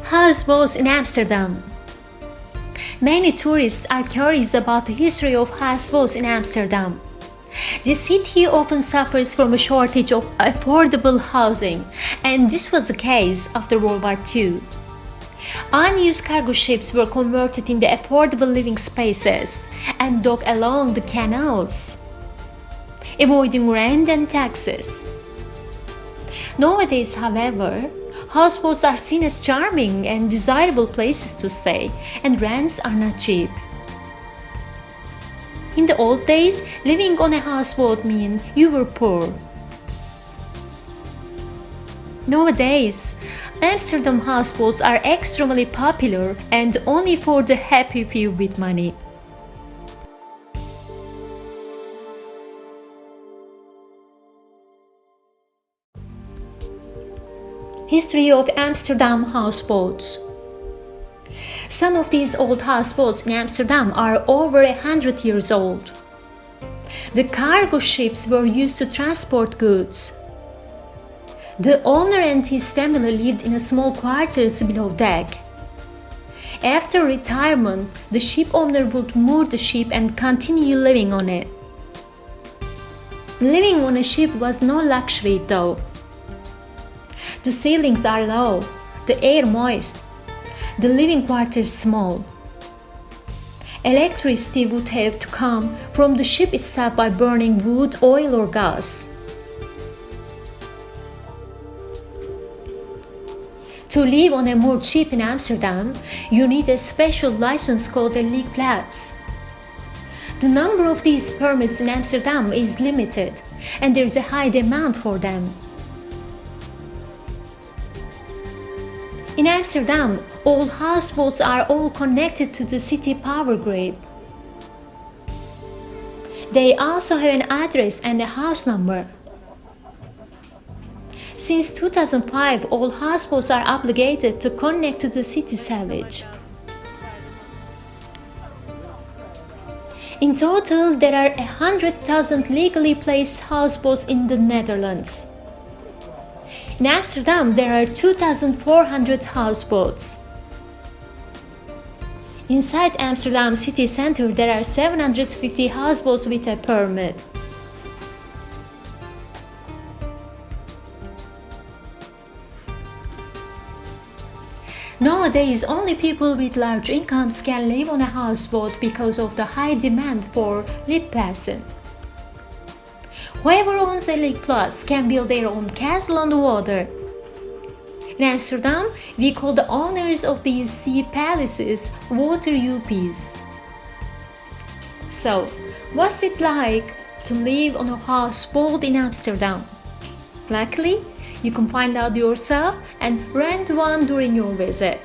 Houseboats in Amsterdam. Many tourists are curious about the history of houseboats in Amsterdam. The city often suffers from a shortage of affordable housing, and this was the case after World War II. Unused cargo ships were converted into affordable living spaces and docked along the canals, avoiding rent and taxes. Nowadays, however, houseboats are seen as charming and desirable places to stay, and rents are not cheap. In the old days, living on a houseboat meant you were poor. Nowadays, Amsterdam houseboats are extremely popular and only for the happy few with money. History of Amsterdam houseboats. Some of these old houseboats in Amsterdam are over 100 years old. The cargo ships were used to transport goods. The owner and his family lived in a small quarters below deck. After retirement, the ship owner would moor the ship and continue living on it. Living on a ship was no luxury though. The ceilings are low, the air moist, the living quarters small. Electricity would have to come from the ship itself by burning wood, oil or gas. To live on a moored ship in Amsterdam, you need a special license called a leakplaats. The number of these permits in Amsterdam is limited, and there is a high demand for them. In Amsterdam, all houseboats are all connected to the city power grid. They also have an address and a house number. Since 2005, all houseboats are obligated to connect to the city sewage. In total, there are 100,000 legally placed houseboats in the Netherlands. In Amsterdam, there are 2,400 houseboats. Inside Amsterdam city center, there are 750 houseboats with a permit. Nowadays, only people with large incomes can live on a houseboat because of the high demand for leakplaatsen. Whoever owns a leakplaats can build their own castle on the water. In Amsterdam, we call the owners of these sea palaces water UPs. So, what's it like to live on a houseboat in Amsterdam? Luckily, you can find out yourself and rent one during your visit.